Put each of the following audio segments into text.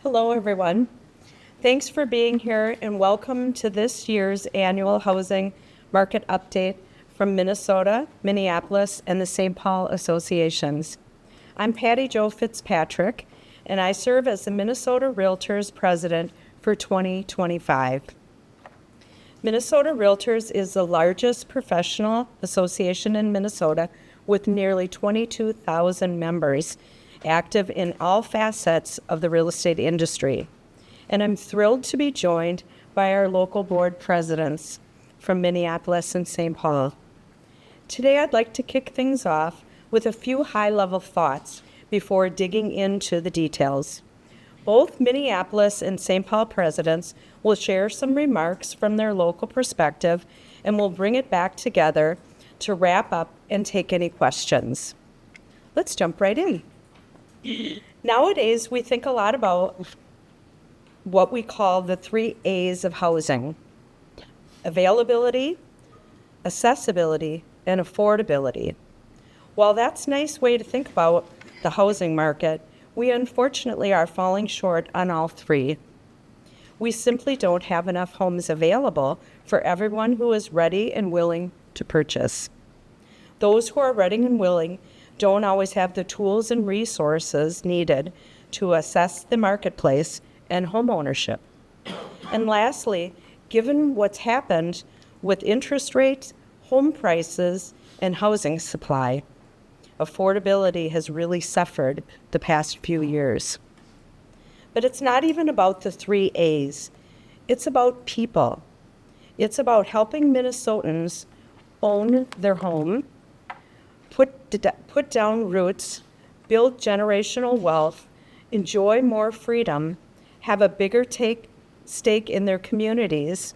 Hello, everyone. Thanks for being here and welcome to this year's annual housing market update from Minnesota, Minneapolis, and the St. Paul Associations. I'm Patti Fitzpatrick, and I serve as the Minnesota Realtors President for 2025. Minnesota Realtors is the largest professional association in Minnesota with nearly 22,000 members active in all facets of the real estate industry. And I'm thrilled to be joined by our local board presidents from Minneapolis and St. Paul. Today, I'd like to kick things off with a few high-level thoughts before digging into the details. Both Minneapolis and St. Paul presidents will share some remarks from their local perspective, and we'll bring it back together to wrap up and take any questions. Let's jump right in. Nowadays, we think a lot about what we call the 3 A's of housing: availability, accessibility, and affordability. While that's a nice way to think about the housing market, we unfortunately are falling short on all 3. We simply don't have enough homes available for everyone who is ready and willing to purchase. Those who are ready and willing don't always have the tools and resources needed to assess the marketplace and home ownership. And lastly, given what's happened with interest rates, home prices, and housing supply, affordability has really suffered the past few years. But it's not even about the 3 A's. It's about people. It's about helping Minnesotans own their home, put down roots, build generational wealth, enjoy more freedom, have a bigger stake in their communities,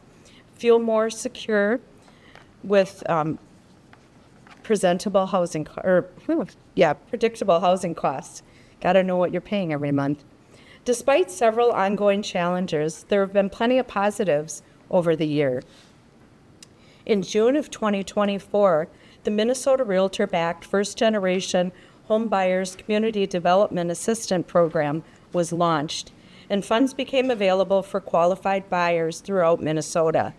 feel more secure with predictable housing costs. Got to know what you're paying every month. Despite several ongoing challenges, there have been plenty of positives over the year. In June of 2024, the Minnesota Realtor-backed first-generation home buyers community development assistant program was launched, and funds became available for qualified buyers throughout Minnesota.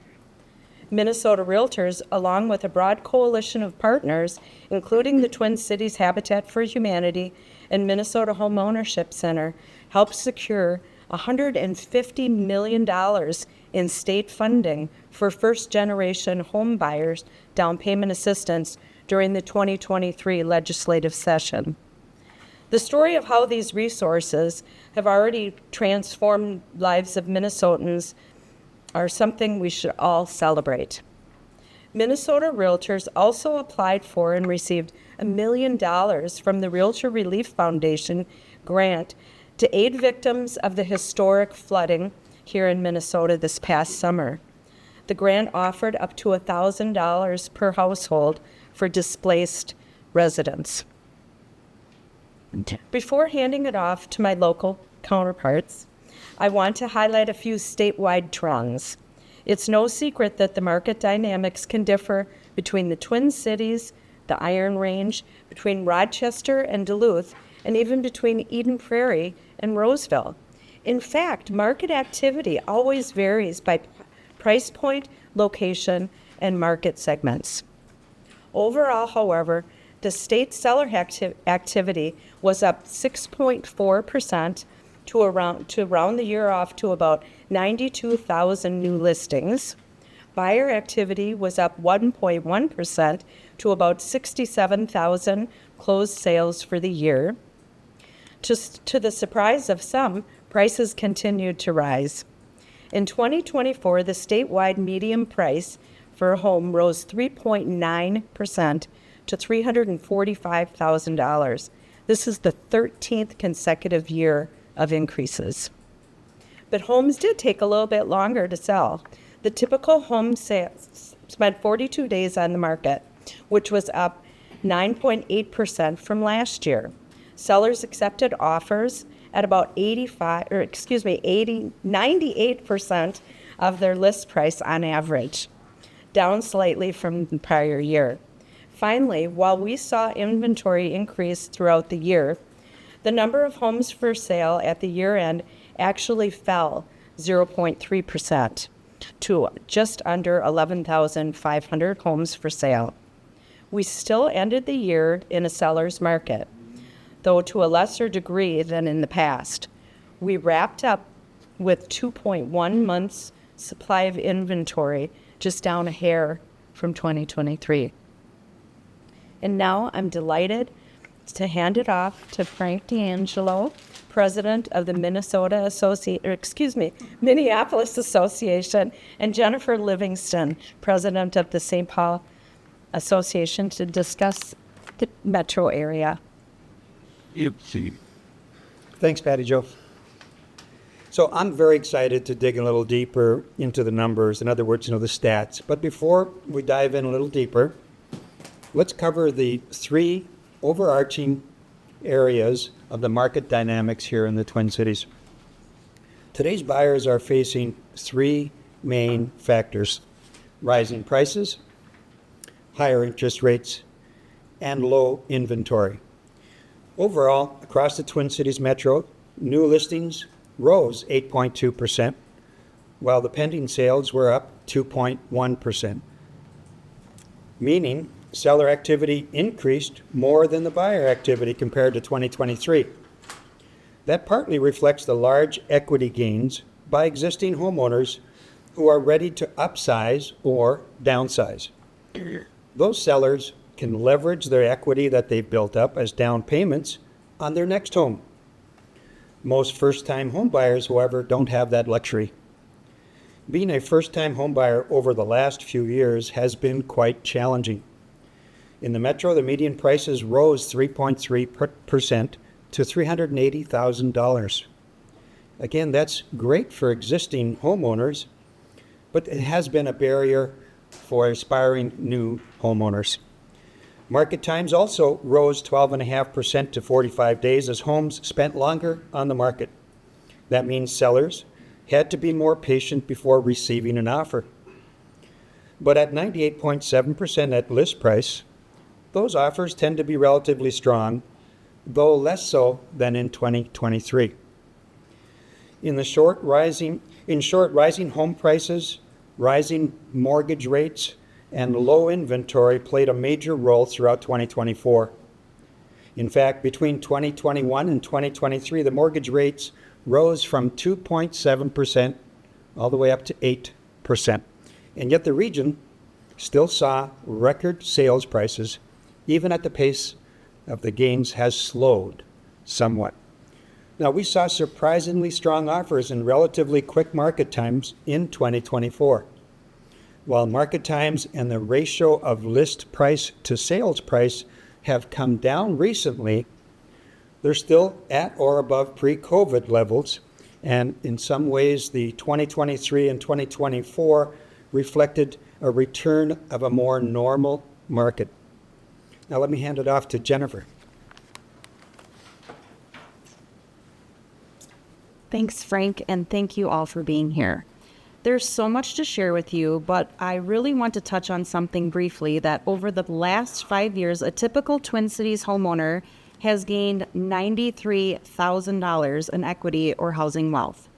Minnesota Realtors, along with a broad coalition of partners, including the Twin Cities Habitat for Humanity and Minnesota Home Ownership Center, helped secure $150 million in state funding for first-generation home buyers down payment assistance during the 2023 legislative session. The story of how these resources have already transformed lives of Minnesotans are something we should all celebrate. Minnesota Realtors also applied for and received $1 million from the Realtor Relief Foundation grant to aid victims of the historic flooding here in Minnesota this past summer. The grant offered up to $1,000 per household for displaced residents. Before handing it off to my local counterparts, I want to highlight a few statewide trends. It's no secret that the market dynamics can differ between the Twin Cities, the Iron Range, between Rochester and Duluth, and even between Eden Prairie and Roseville. In fact, market activity always varies by price point, location, and market segments. Overall, however, the state seller activity was up 6.4% to round the year off to about 92,000 new listings. Buyer activity was up 1.1% to about 67,000 closed sales for the year. To the surprise of some, prices continued to rise. In 2024, the statewide median price for a home rose 3.9% to $345,000. This is the 13th consecutive year of increases. But homes did take a little bit longer to sell. The typical home spent 42 days on the market, which was up 9.8% from last year. Sellers accepted offers at about 98% of their list price on average, down slightly from the prior year. Finally, while we saw inventory increase throughout the year, the number of homes for sale at the year end actually fell 0.3% to just under 11,500 homes for sale. We still ended the year in a seller's market, though to a lesser degree than in the past. We wrapped up with 2.1 months supply of inventory, just down a hair from 2023. And now I'm delighted to hand it off to Frank D'Angelo, President of the Minneapolis Association, and Jennifer Livingston, President of the St. Paul Association, to discuss the metro area. Thanks, Patti Jo. So I'm very excited to dig a little deeper into the numbers, in other words, the stats. But before we dive in a little deeper, let's cover the three overarching areas of the market dynamics here in the Twin Cities. Today's buyers are facing three main factors: rising prices, higher interest rates, and low inventory. Overall, across the Twin Cities metro, new listings rose 8.2%, while the pending sales were up 2.1%, meaning seller activity increased more than the buyer activity compared to 2023. That partly reflects the large equity gains by existing homeowners who are ready to upsize or downsize. Those sellers can leverage their equity that they've built up as down payments on their next home. Most first-time homebuyers, however, don't have that luxury. Being a first-time homebuyer over the last few years has been quite challenging. In the metro, the median prices rose 3.3% to $380,000. Again, that's great for existing homeowners, but it has been a barrier for aspiring new homeowners. Market times also rose 12.5% to 45 days as homes spent longer on the market. That means sellers had to be more patient before receiving an offer. But at 98.7% at list price, those offers tend to be relatively strong, though less so than in 2023. In short, rising home prices, rising mortgage rates, and low inventory played a major role throughout 2024. In fact, between 2021 and 2023, the mortgage rates rose from 2.7% all the way up to 8%. And yet the region still saw record sales prices, even at the pace of the gains has slowed somewhat. Now, we saw surprisingly strong offers in relatively quick market times in 2024. While market times and the ratio of list price to sales price have come down recently, they're still at or above pre-COVID levels, and in some ways the 2023 and 2024 reflected a return of a more normal market. Now let me hand it off to Jennifer. Thanks, Frank, and thank you all for being here. There's so much to share with you, but I really want to touch on something briefly that over the last 5 years, a typical Twin Cities homeowner has gained $93,000 in equity or housing wealth.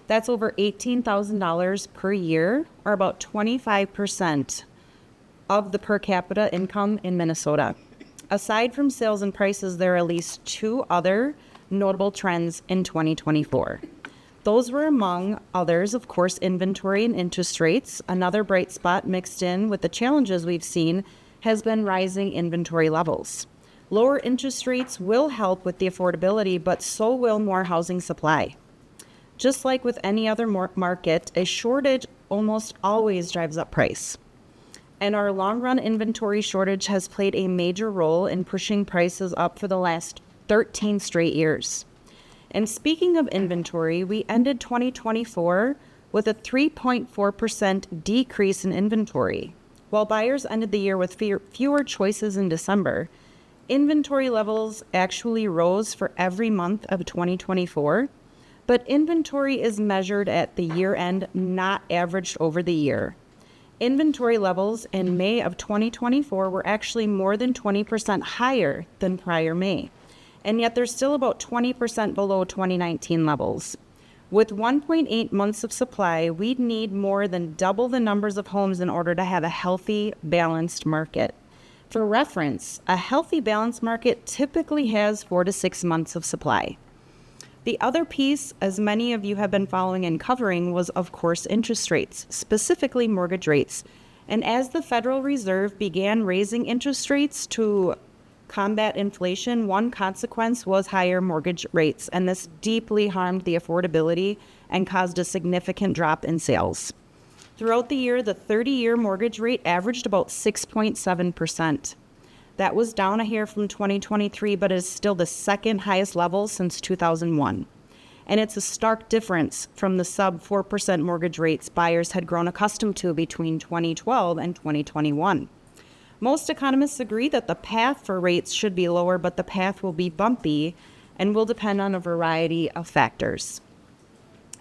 That's over $18,000 per year, or about 25% of the per capita income in Minnesota. Aside from sales and prices, there are at least two other notable trends in 2024. Those were, among others, of course, inventory and interest rates. Another bright spot mixed in with the challenges we've seen has been rising inventory levels. Lower interest rates will help with the affordability, but so will more housing supply. Just like with any other market, a shortage almost always drives up price. And our long-run inventory shortage has played a major role in pushing prices up for the last 13 straight years. And speaking of inventory, we ended 2024 with a 3.4% decrease in inventory. While buyers ended the year with fewer choices in December, inventory levels actually rose for every month of 2024, but inventory is measured at the year end, not averaged over the year. Inventory levels in May of 2024 were actually more than 20% higher than prior May. And yet they're still about 20% below 2019 levels. With 1.8 months of supply, we'd need more than double the numbers of homes in order to have a healthy, balanced market. For reference, a healthy, balanced market typically has 4 to 6 months of supply. The other piece, as many of you have been following and covering, was, of course, interest rates, specifically mortgage rates. And as the Federal Reserve began raising interest rates to combat inflation, one consequence was higher mortgage rates, and this deeply harmed the affordability and caused a significant drop in sales. Throughout the year, the 30-year mortgage rate averaged about 6.7%. That was down a hair from 2023, but is still the second highest level since 2001. And it's a stark difference from the sub 4% mortgage rates buyers had grown accustomed to between 2012 and 2021. Most economists agree that the path for rates should be lower, but the path will be bumpy and will depend on a variety of factors.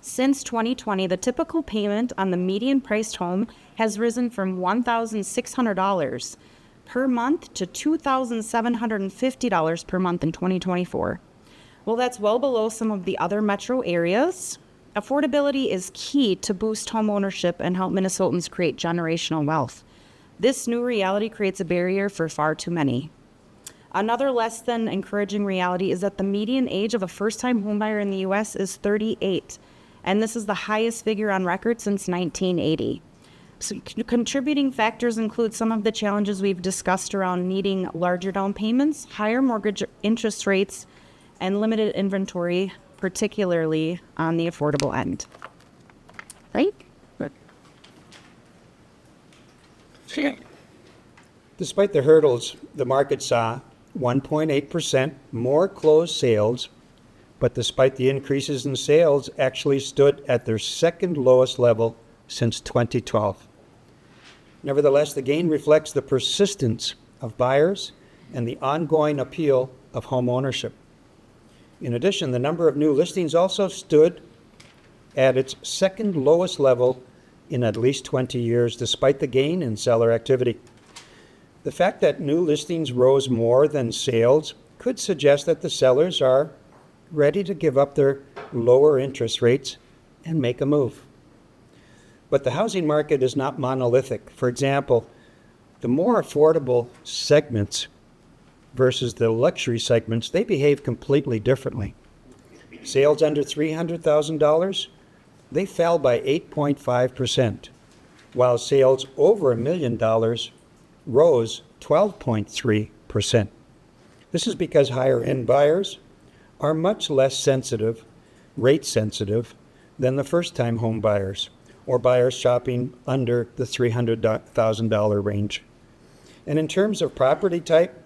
Since 2020, the typical payment on the median priced home has risen from $1,600 per month to $2,750 per month in 2024. Well, that's well below some of the other metro areas. Affordability is key to boost home ownership and help Minnesotans create generational wealth. This new reality creates a barrier for far too many. Another less than encouraging reality is that the median age of a first-time homebuyer in the U.S. is 38, and this is the highest figure on record since 1980. So contributing factors include some of the challenges we've discussed around needing larger down payments, higher mortgage interest rates, and limited inventory, particularly on the affordable end. Right? Despite the hurdles, the market saw 1.8% more closed sales, but despite the increases in sales, actually stood at their second lowest level since 2012. Nevertheless, the gain reflects the persistence of buyers and the ongoing appeal of home ownership. In addition, the number of new listings also stood at its second lowest level in at least 20 years, despite the gain in seller activity. The fact that new listings rose more than sales could suggest that the sellers are ready to give up their lower interest rates and make a move. But the housing market is not monolithic. For example, the more affordable segments versus the luxury segments, they behave completely differently. Sales under $300,000, they fell by 8.5%, while sales over $1 million rose 12.3%. This is because higher-end buyers are much less sensitive, rate sensitive, than the first-time home buyers or buyers shopping under the $300,000 range. And in terms of property type,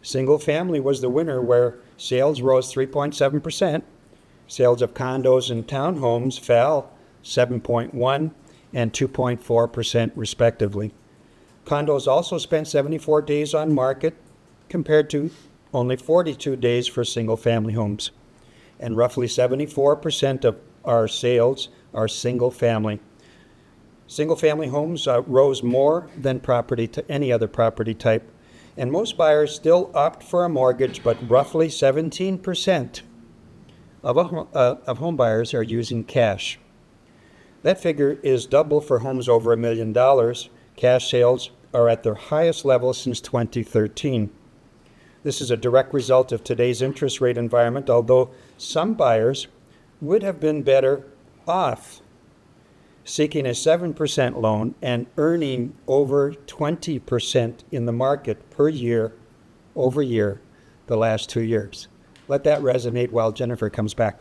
single family was the winner, where sales rose 3.7%. Sales of condos and townhomes fell 7.1% and 2.4% respectively. Condos also spent 74 days on market compared to only 42 days for single-family homes. And roughly 74% of our sales are single-family. Single-family homes rose more than any other property type. And most buyers still opt for a mortgage, but roughly 17% of home buyers are using cash. That figure is double for homes over $1 million. Cash sales are at their highest level since 2013. This is a direct result of today's interest rate environment, although some buyers would have been better off seeking a 7% loan and earning over 20% in the market per year over year the last 2 years. Let that resonate while Jennifer comes back.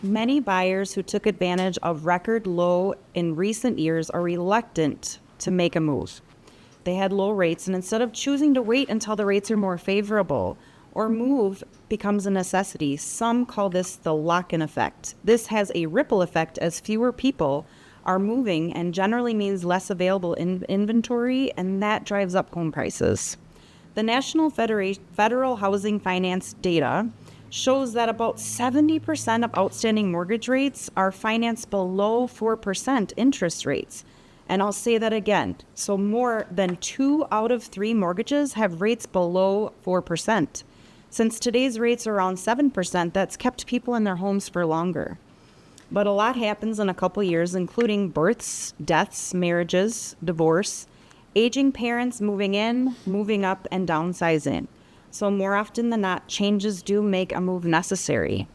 Many buyers who took advantage of record low in recent years are reluctant to make a move. They had low rates, and instead of choosing to wait until the rates are more favorable or move becomes a necessity, some call this the lock-in effect. This has a ripple effect as fewer people are moving and generally means less available inventory, and that drives up home prices. The National Federal Housing Finance data shows that about 70% of outstanding mortgage rates are financed below 4% interest rates. And I'll say that again. So more than 2 out of 3 mortgages have rates below 4%. Since today's rates are around 7%, that's kept people in their homes for longer. But a lot happens in a couple years, including births, deaths, marriages, divorce, aging parents moving in, moving up, and downsizing. So more often than not, changes do make a move necessary.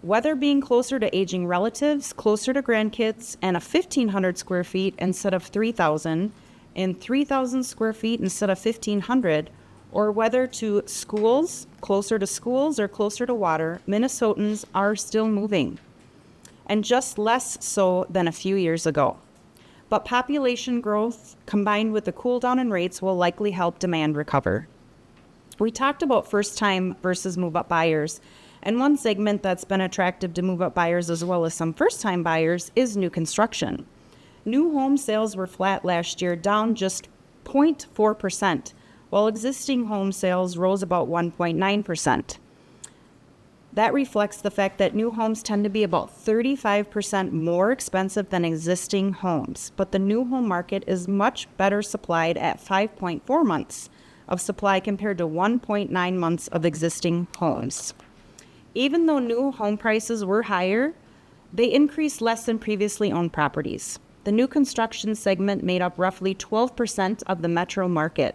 Whether being closer to aging relatives, closer to grandkids, and a 1,500 square feet instead of 3,000, and 3,000 square feet instead of 1,500, or whether to schools, closer to schools, or closer to water, Minnesotans are still moving, and just less so than a few years ago. But population growth combined with the cool down in rates will likely help demand recover. We talked about first-time versus move-up buyers, and one segment that's been attractive to move-up buyers as well as some first-time buyers is new construction. New home sales were flat last year, down just 0.4%, while existing home sales rose about 1.9%. That reflects the fact that new homes tend to be about 35% more expensive than existing homes, but the new home market is much better supplied at 5.4 months of supply compared to 1.9 months of existing homes. Even though new home prices were higher, they increased less than previously owned properties. The new construction segment made up roughly 12% of the metro market.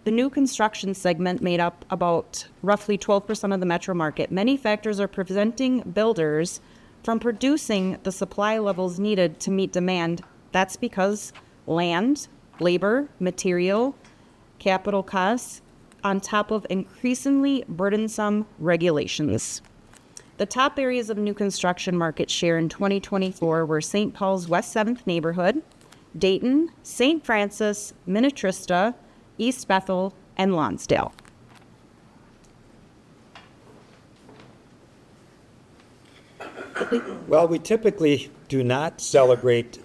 The new construction segment made up about roughly 12% of the metro market. Many factors are preventing builders from producing the supply levels needed to meet demand. That's because land, labor, material, capital costs, on top of increasingly burdensome regulations. The top areas of new construction market share in 2024 were St. Paul's West 7th neighborhood, Dayton, St. Francis, Minnetrista, East Bethel, and Lonsdale. While we typically do not celebrate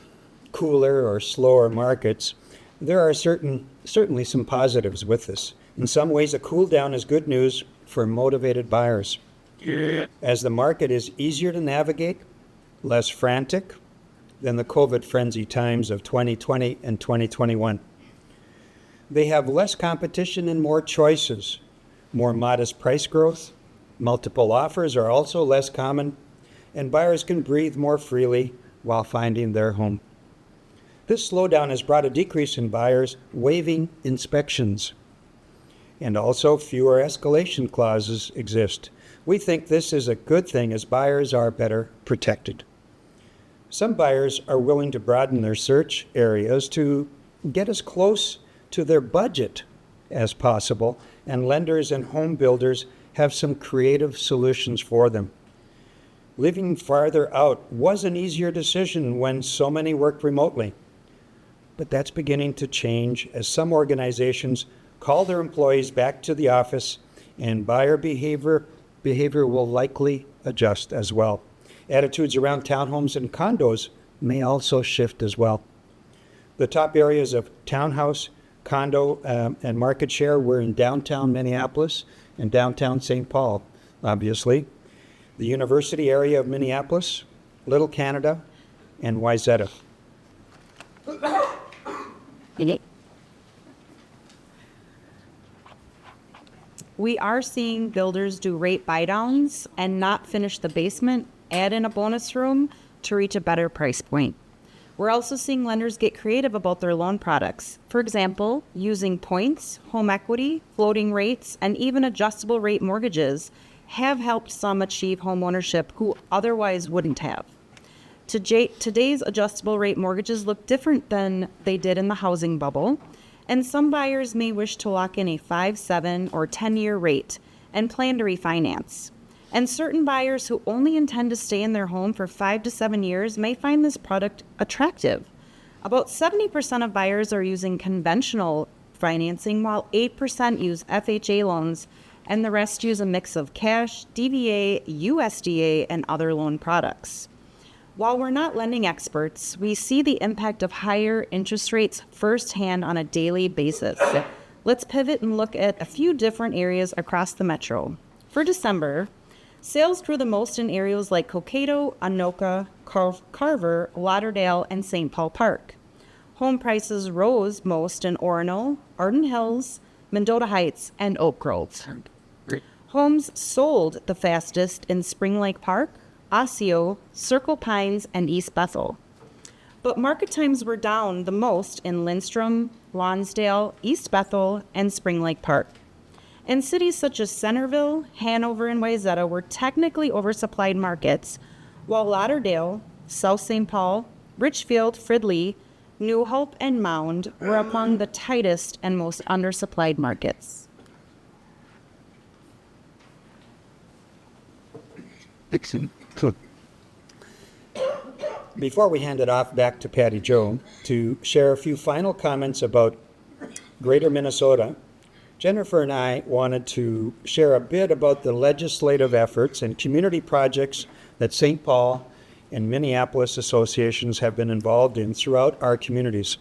cooler or slower markets, there are certainly some positives with this. In some ways, a cool down is good news for motivated buyers. As the market is easier to navigate, less frantic than the COVID frenzy times of 2020 and 2021. They have less competition and more choices, more modest price growth, multiple offers are also less common, and buyers can breathe more freely while finding their home. This slowdown has brought a decrease in buyers waiving inspections, and also fewer escalation clauses exist. We think this is a good thing as buyers are better protected. Some buyers are willing to broaden their search areas to get as close to their budget as possible, and lenders and home builders have some creative solutions for them. Living farther out was an easier decision when so many worked remotely, but that's beginning to change as some organizations call their employees back to the office, and buyer behavior will likely adjust as well. Attitudes around townhomes and condos may also shift as well. The top areas of townhouse, condo, and market share were in downtown Minneapolis and downtown St. Paul, obviously, the university area of Minneapolis, Little Canada, and Wayzata. We are seeing builders do rate buydowns and not finish the basement, add in a bonus room to reach a better price point. We're also seeing lenders get creative about their loan products. For example, using points, home equity, floating rates, and even adjustable rate mortgages have helped some achieve home ownership who otherwise wouldn't have. Today's adjustable rate mortgages look different than they did in the housing bubble, and some buyers may wish to lock in a 5, 7, or 10-year rate and plan to refinance. And certain buyers who only intend to stay in their home for 5 to 7 years may find this product attractive. About 70% of buyers are using conventional financing, while 8% use FHA loans, and the rest use a mix of cash, DVA, USDA, and other loan products. While we're not lending experts, we see the impact of higher interest rates firsthand on a daily basis. Let's pivot and look at a few different areas across the metro. For December, sales grew the most in areas like Cokato, Anoka, Carver, Lauderdale, and St. Paul Park. Home prices rose most in Orono, Arden Hills, Mendota Heights, and Oak Grove. Homes sold the fastest in Spring Lake Park, Osseo, Circle Pines, and East Bethel. But market times were down the most in Lindstrom, Lonsdale, East Bethel, and Spring Lake Park. And cities such as Centerville, Hanover, and Wayzata were technically oversupplied markets, while Lauderdale, South St. Paul, Richfield, Fridley, New Hope, and Mound were among the tightest and most undersupplied markets. Before we hand it off back to Patti Jo to share a few final comments about Greater Minnesota, Jennifer and I wanted to share a bit about the legislative efforts and community projects that St. Paul and Minneapolis associations have been involved in throughout our communities.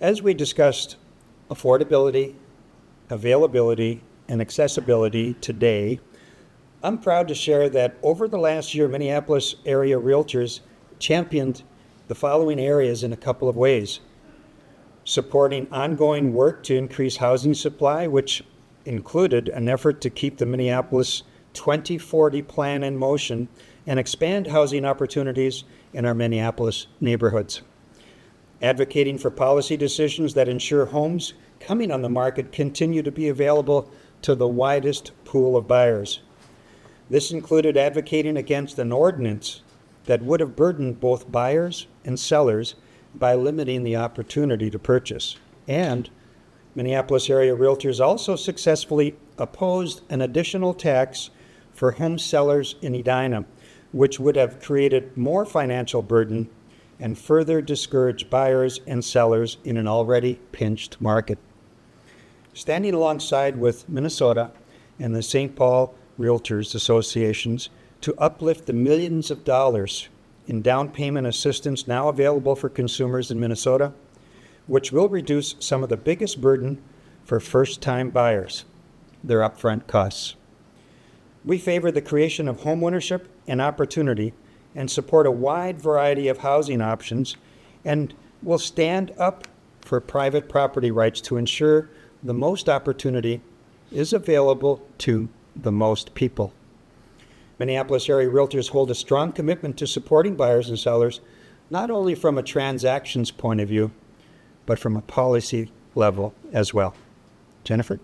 As we discussed affordability, availability, and accessibility today, I'm proud to share that over the last year, Minneapolis area Realtors championed the following areas in a couple of ways. Supporting ongoing work to increase housing supply, which included an effort to keep the Minneapolis 2040 plan in motion and expand housing opportunities in our Minneapolis neighborhoods. Advocating for policy decisions that ensure homes coming on the market continue to be available to the widest pool of buyers. This included advocating against an ordinance that would have burdened both buyers and sellers by limiting the opportunity to purchase. And Minneapolis area Realtors also successfully opposed an additional tax for home sellers in Edina, which would have created more financial burden and further discouraged buyers and sellers in an already pinched market. Standing alongside with Minnesota and the St. Paul Realtors associations to uplift the millions of dollars in down payment assistance now available for consumers in Minnesota, which will reduce some of the biggest burden for first-time buyers, their upfront costs. We favor the creation of homeownership and opportunity and support a wide variety of housing options, and will stand up for private property rights to ensure the most opportunity is available to the most people. Minneapolis area Realtors hold a strong commitment to supporting buyers and sellers, not only from a transactions point of view, but from a policy level as well. Jennifer?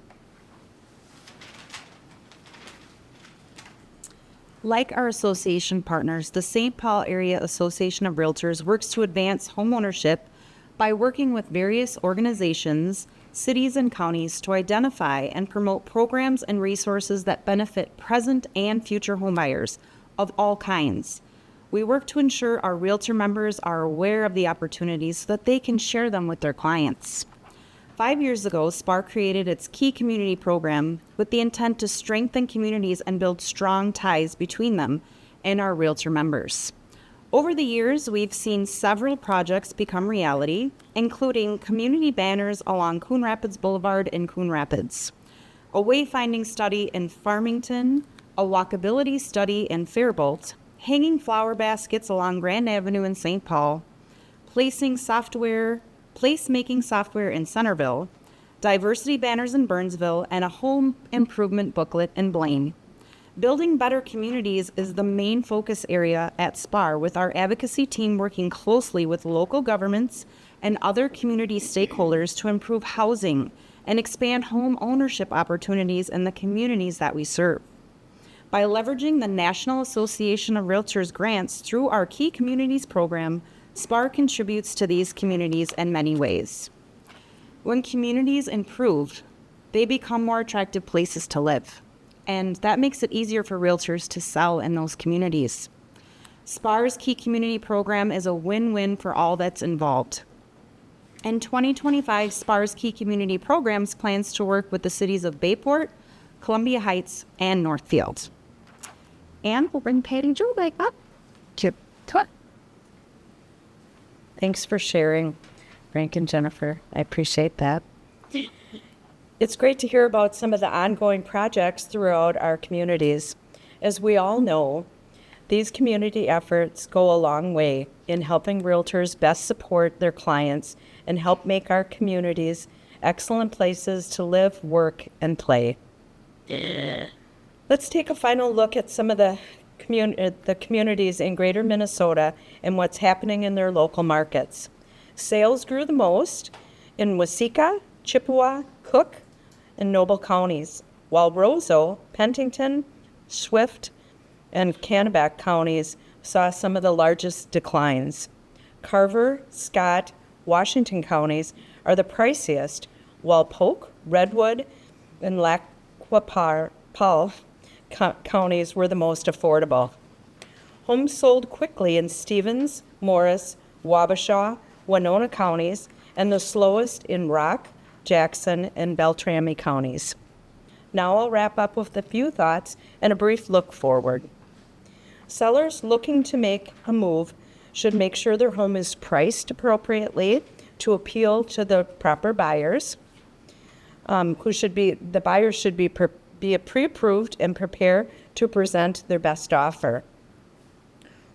Like our association partners, the St. Paul Area Association of Realtors works to advance homeownership by working with various organizations, cities, and counties to identify and promote programs and resources that benefit present and future homebuyers of all kinds. We work to ensure our Realtor members are aware of the opportunities so that they can share them with their clients. 5 years ago, SPAAR created its Key Community Program with the intent to strengthen communities and build strong ties between them and our Realtor members. Over the years, we've seen several projects become reality, including community banners along Coon Rapids Boulevard in Coon Rapids, a wayfinding study in Farmington, a walkability study in Faribault, hanging flower baskets along Grand Avenue in St. Paul, placemaking software in Centerville, diversity banners in Burnsville, and a home improvement booklet in Blaine. Building better communities is the main focus area at SPAAR, with our advocacy team working closely with local governments and other community stakeholders to improve housing and expand home ownership opportunities in the communities that we serve. By leveraging the National Association of Realtors grants through our Key Communities program, SPAAR contributes to these communities in many ways. When communities improve, they become more attractive places to live, and that makes it easier for realtors to sell in those communities. SPAAR's Key Community program is a win-win for all that's involved. In 2025, SPAAR's Key Community programs plans to work with the cities of Bayport, Columbia Heights, and Northfield. And we'll bring Patti Jo back up. Thanks for sharing, Frank and Jennifer. I appreciate that. It's great to hear about some of the ongoing projects throughout our communities. As we all know, these community efforts go a long way in helping realtors best support their clients and help make our communities excellent places to live, work, and play. Let's take a final look at some of the communities in greater Minnesota and what's happening in their local markets. Sales grew the most in Waseca, Chippewa, Cook, and Noble counties, while Roseau, Penticton, Swift, and Kennebec counties saw some of the largest declines. Carver, Scott, Washington counties are the priciest, while Polk, Redwood, and Lac-Qui-Parle counties were the most affordable. Homes sold quickly in Stevens, Morris, Wabasha, Winona counties, and the slowest in Rock, Jackson, and Beltrami counties. Now I'll wrap up with a few thoughts and a brief look forward. Sellers looking to make a move should make sure their home is priced appropriately to appeal to the proper buyers. The buyers should be pre-approved and prepare to present their best offer.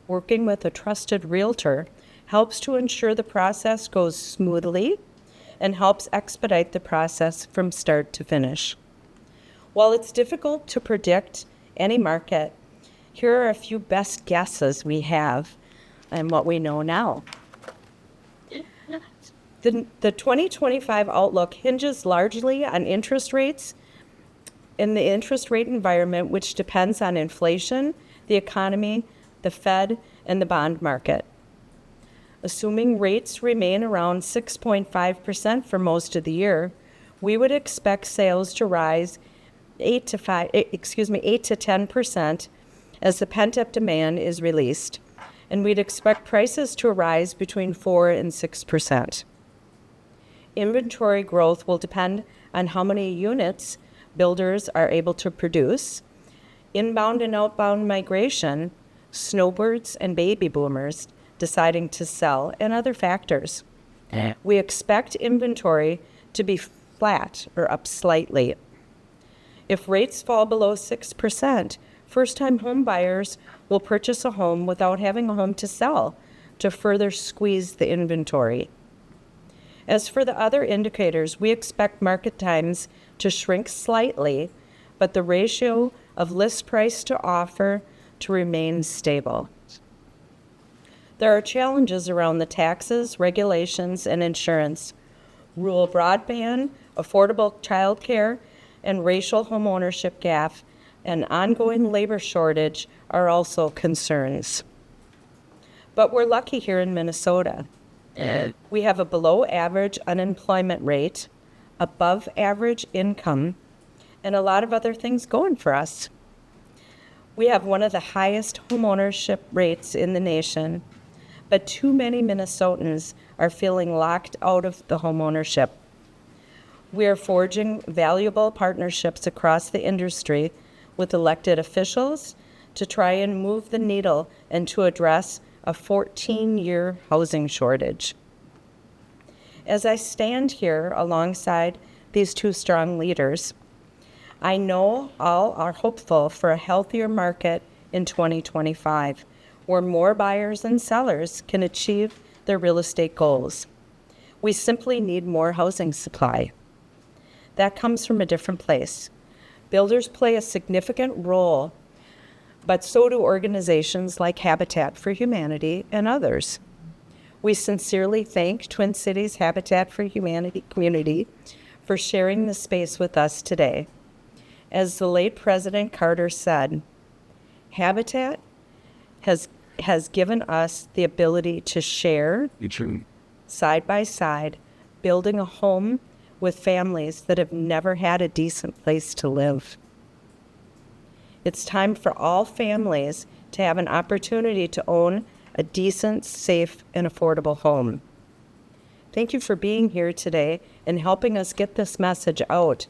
Working with a trusted realtor helps to ensure the process goes smoothly and helps expedite the process from start to finish. While it's difficult to predict any market, here are a few best guesses we have and what we know now. The 2025 outlook hinges largely on interest rates in the interest rate environment, which depends on inflation, the economy, the Fed, and the bond market. Assuming rates remain around 6.5% for most of the year, we would expect sales to rise 8 to 10% as the pent-up demand is released, and we'd expect prices to rise between 4 and 6%. Inventory growth will depend on how many units builders are able to produce, inbound and outbound migration, snowbirds and baby boomers deciding to sell, and other factors. We expect inventory to be flat or up slightly. If rates fall below 6%, first-time home buyers will purchase a home without having a home to sell to further squeeze the inventory. As for the other indicators, we expect market times to shrink slightly, but the ratio of list price to offer to remain stable. There are challenges around the taxes, regulations, and insurance. Rural broadband, affordable childcare, and racial homeownership gap and ongoing labor shortage are also concerns. But we're lucky here in Minnesota. We have a below average unemployment rate, above average income, and a lot of other things going for us. We have one of the highest homeownership rates in the nation, but too many Minnesotans are feeling locked out of the homeownership. We are forging valuable partnerships across the industry with elected officials to try and move the needle and to address a 14-year housing shortage. As I stand here alongside these two strong leaders, I know all are hopeful for a healthier market in 2025, where more buyers and sellers can achieve their real estate goals. We simply need more housing supply. That comes from a different place. Builders play a significant role, but so do organizations like Habitat for Humanity and others. We sincerely thank Twin Cities Habitat for Humanity community for sharing the space with us today. As the late President Carter said, Habitat has given us the ability to share side by side, building a home with families that have never had a decent place to live. It's time for all families to have an opportunity to own a decent, safe, and affordable home. Thank you for being here today and helping us get this message out